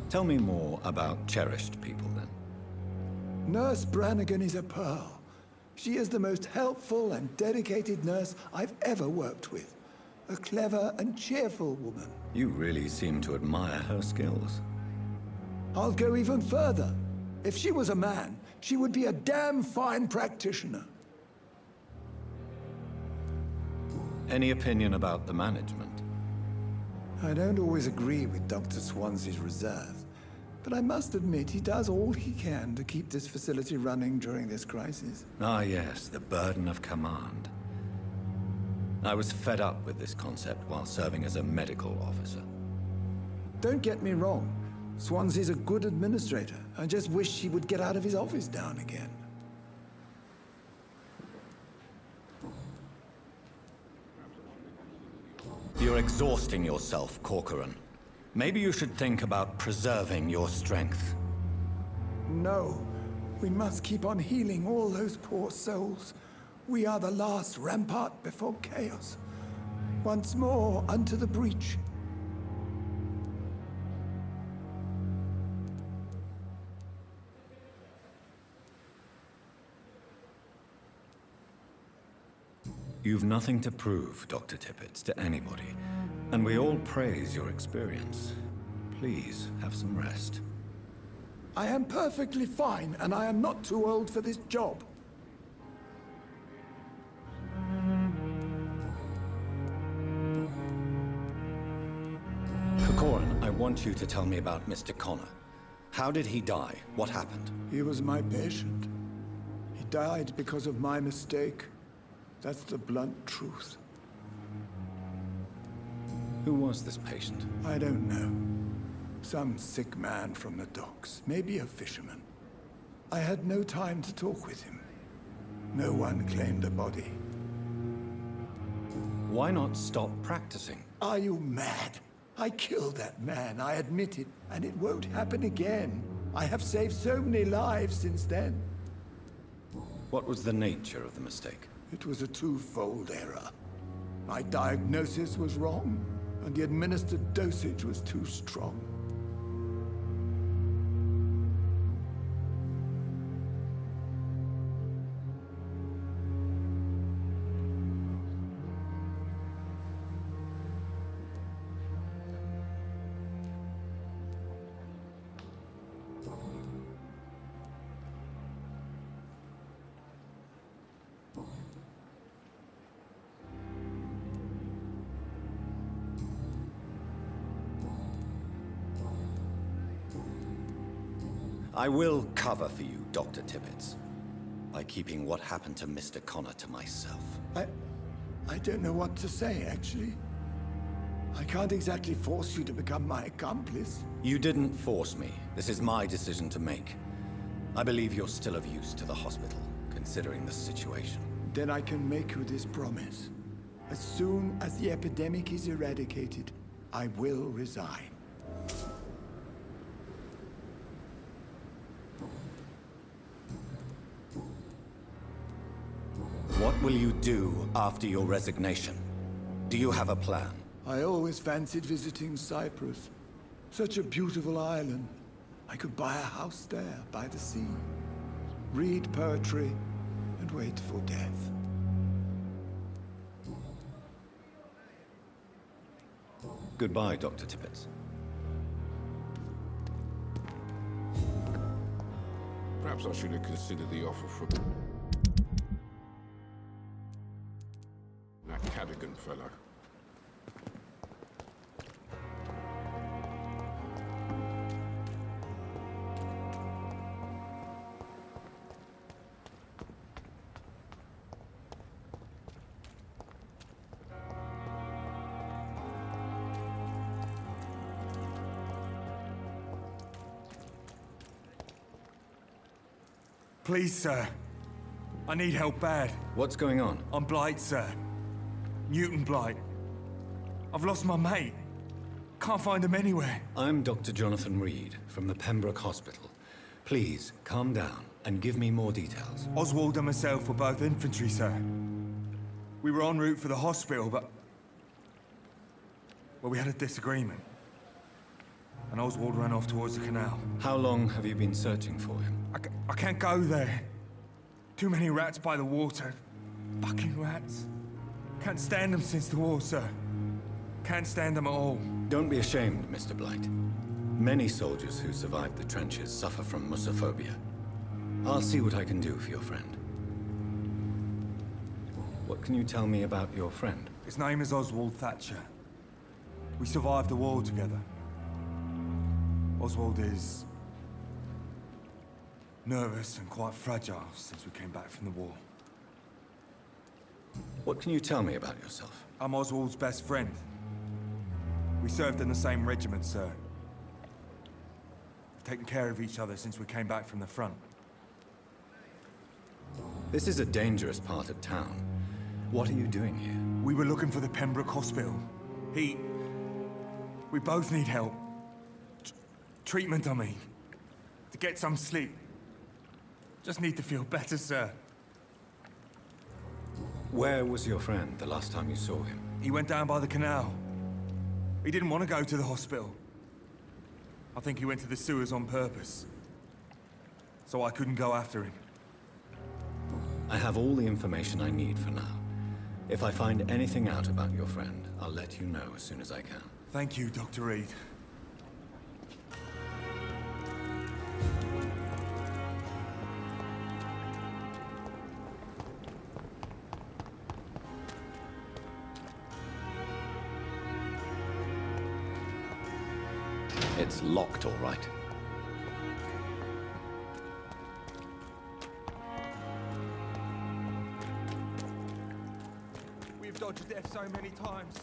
Tell me more about cherished people, then. Nurse Brannigan is a pearl. She is the most helpful and dedicated nurse I've ever worked with. A clever and cheerful woman. You really seem to admire her skills. I'll go even further. If she was a man, she would be a damn fine practitioner. Any opinion about the management? I don't always agree with Dr. Swansea's reserve, but I must admit he does all he can to keep this facility running during this crisis. Ah, yes, the burden of command. I was fed up with this concept while serving as a medical officer. Don't get me wrong. Swansea's a good administrator. I just wish he would get out of his office now and again. You're exhausting yourself, Corcoran. Maybe you should think about preserving your strength. No. We must keep on healing all those poor souls. We are the last rampart before chaos. Once more, unto the breach. You've nothing to prove, Dr. Tippett, to anybody, and we all praise your experience. Please, have some rest. I am perfectly fine, and I am not too old for this job. Corcoran, I want you to tell me about Mr. Connor. How did he die? What happened? He was my patient. He died because of my mistake. That's the blunt truth. Who was this patient? I don't know. Some sick man from the docks, maybe a fisherman. I had no time to talk with him. No one claimed a body. Why not stop practicing? Are you mad? I killed that man, I admit it, and it won't happen again. I have saved so many lives since then. What was the nature of the mistake? It was a twofold error. My diagnosis was wrong, and the administered dosage was too strong. I will cover for you, Dr. Tippett, by keeping what happened to Mr. Connor to myself. I don't know what to say, actually. I can't exactly force you to become my accomplice. You didn't force me. This is my decision to make. I believe you're still of use to the hospital, considering the situation. Then I can make you this promise. As soon as the epidemic is eradicated, I will resign. What will you do after your resignation? Do you have a plan? I always fancied visiting Cyprus. Such a beautiful island. I could buy a house there, by the sea. Read poetry, and wait for death. Goodbye, Dr. Tippett. Perhaps I should have considered the offer from that Cadogan fellow. Please, sir. I need help bad. What's going on? I'm Blight, sir. Newton Blight. I've lost my mate. Can't find him anywhere. I'm Dr. Jonathan Reed from the Pembroke Hospital. Please, calm down and give me more details. Oswald and myself were both infantry, sir. We were en route for the hospital, but... well, we had a disagreement. and Oswald ran off towards the canal. How long have you been searching for him? I can't go there. Too many rats by the water. Fucking rats. Can't stand them since the war, sir. Can't stand them at all. Don't be ashamed, Mr. Blight. Many soldiers who survived the trenches suffer from musophobia. I'll see what I can do for your friend. What can you tell me about your friend? His name is Oswald Thatcher. We survived the war together. Oswald is nervous and quite fragile since we came back from the war. What can you tell me about yourself? I'm Oswald's best friend. We served in the same regiment, sir. We've taken care of each other since we came back from the front. This is a dangerous part of town. What are you doing here? We were looking for the Pembroke Hospital. We both need help. Treatment, I mean. To get some sleep. Just need to feel better, sir. Where was your friend the last time you saw him? He went down by the canal. He didn't want to go to the hospital. I think he went to the sewers on purpose. So I couldn't go after him. I have all the information I need for now. If I find anything out about your friend, I'll let you know as soon as I can. Thank you, Dr. Reed. It's locked, all right. We've dodged death so many times.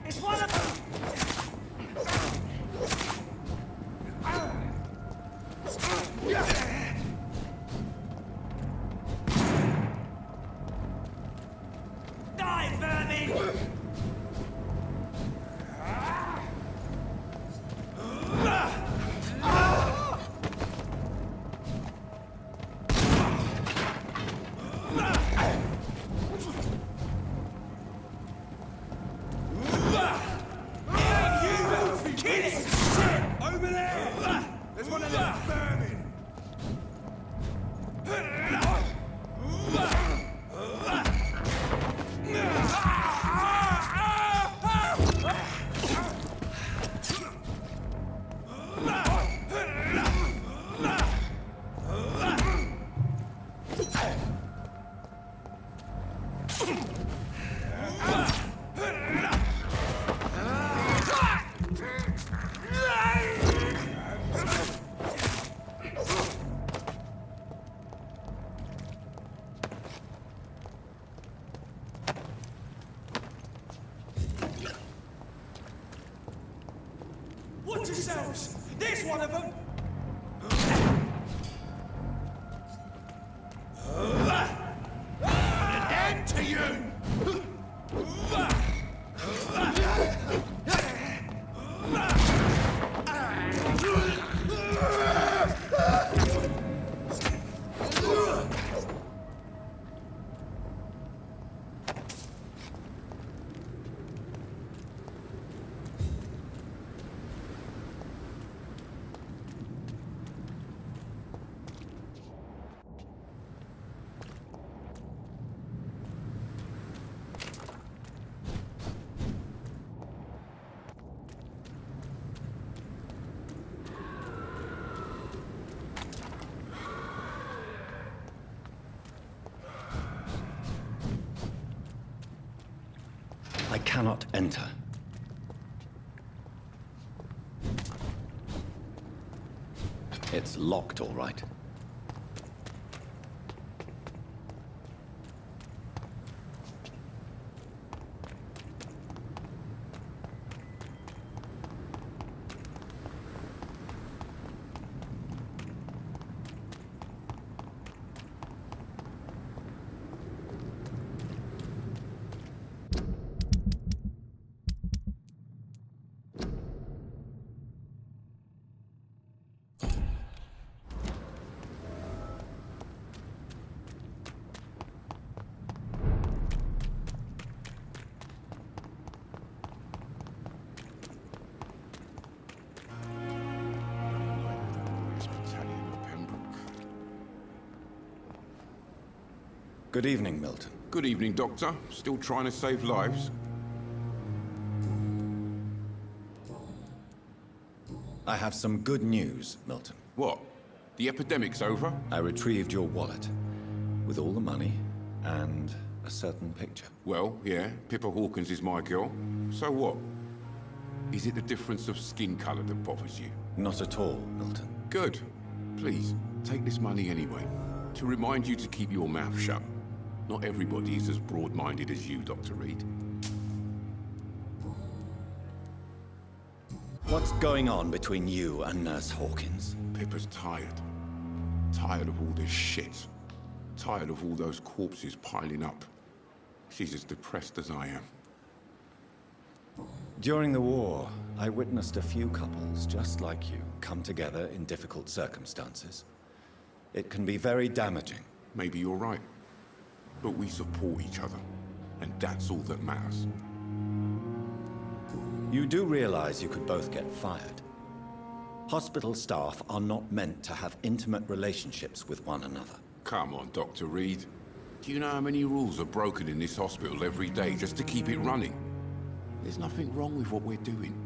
It's one of them! Die, vermin! Watch yourselves! There's one of them! An end to you! cannot enter. It's locked, all right. Good evening, Milton. Good evening, Doctor. Still trying to save lives? I have some good news, Milton. What? The epidemic's over? I retrieved your wallet with all the money and a certain picture. Well, yeah, Pippa Hawkins is my girl. So what? Is it the difference of skin color that bothers you? Not at all, Milton. Good. Please, take this money anyway. To remind you to keep your mouth shut. Not everybody is as broad-minded as you, Dr. Reed. What's going on between you and Nurse Hawkins? Pippa's tired. Tired of all this shit. Tired of all those corpses piling up. She's as depressed as I am. During the war, I witnessed a few couples just like you come together in difficult circumstances. It can be very damaging. Maybe you're right. But we support each other. And that's all that matters. You do realize you could both get fired. Hospital staff are not meant to have intimate relationships with one another. Come on, Dr. Reed. Do you know how many rules are broken in this hospital every day just to keep it running? There's nothing wrong with what we're doing.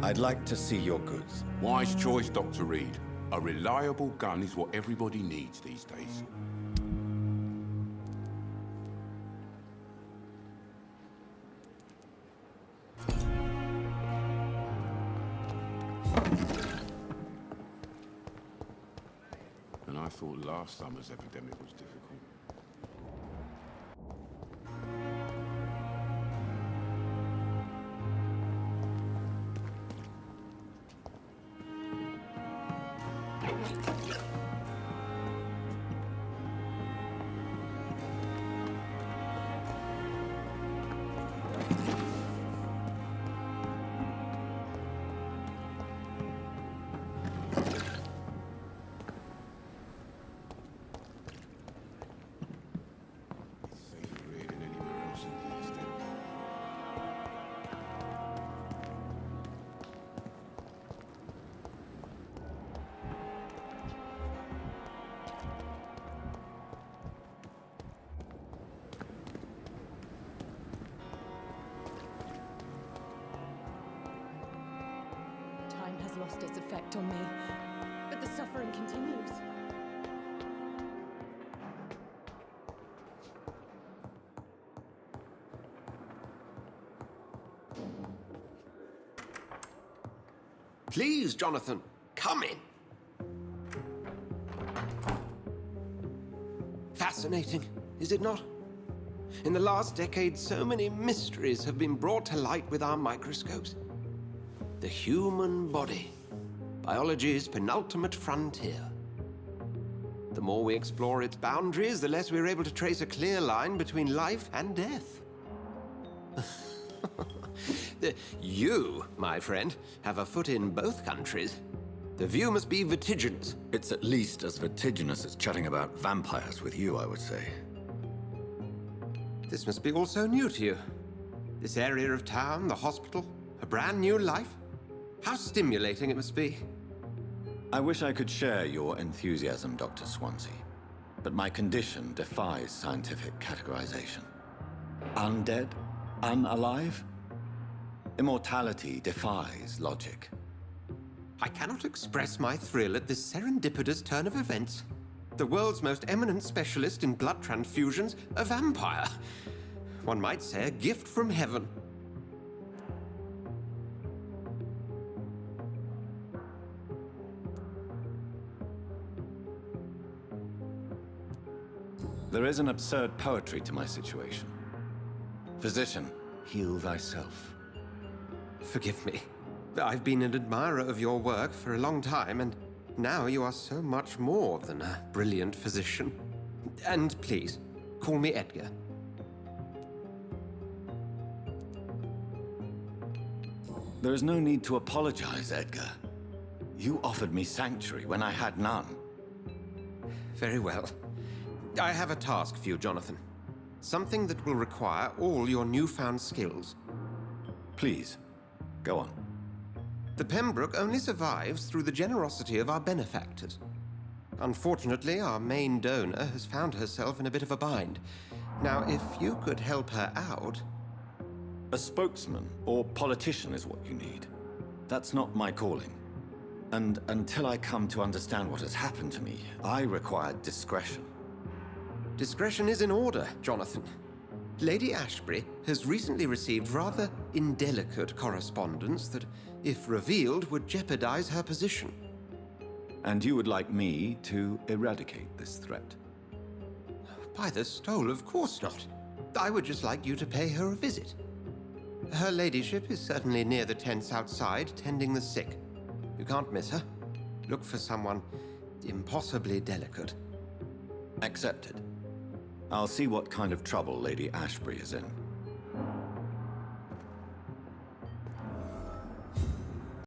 I'd like to see your goods. Wise choice, Dr. Reed. A reliable gun is what everybody needs these days. And I thought last summer's epidemic was difficult. Time has lost its effect on me, but the suffering continues. Please, Jonathan, come in. Fascinating, is it not? In the last decade, so many mysteries have been brought to light with our microscopes. The human body, biology's penultimate frontier. The more we explore its boundaries, the less we're able to trace a clear line between life and death. You, my friend, have a foot in both countries. The view must be vertiginous. It's at least as vertiginous as chatting about vampires with you, I would say. This must be all so new to you. This area of town, the hospital, a brand new life. How stimulating it must be. I wish I could share your enthusiasm, Dr. Swansea, but my condition defies scientific categorization. Undead? Unalive? Immortality defies logic. I cannot express my thrill at this serendipitous turn of events. The world's most eminent specialist in blood transfusions, a vampire. One might say a gift from heaven. There is an absurd poetry to my situation. Physician, heal thyself. Forgive me. I've been an admirer of your work for a long time, and now you are so much more than a brilliant physician. And please, call me Edgar. There is no need to apologize, Edgar. You offered me sanctuary when I had none. Very well. I have a task for you, Jonathan. Something that will require all your newfound skills. Please, go on. The Pembroke only survives through the generosity of our benefactors. Unfortunately, our main donor has found herself in a bit of a bind. Now, if you could help her out... A spokesman or politician is what you need. That's not my calling. And until I come to understand what has happened to me, I require discretion. Discretion is in order, Jonathan. Lady Ashbury has recently received rather indelicate correspondence that, if revealed, would jeopardize her position. And you would like me to eradicate this threat? By the stole, of course not. I would just like you to pay her a visit. Her ladyship is certainly near the tents outside, tending the sick. You can't miss her. Look for someone impossibly delicate. Accepted. I'll see what kind of trouble Lady Ashbury is in.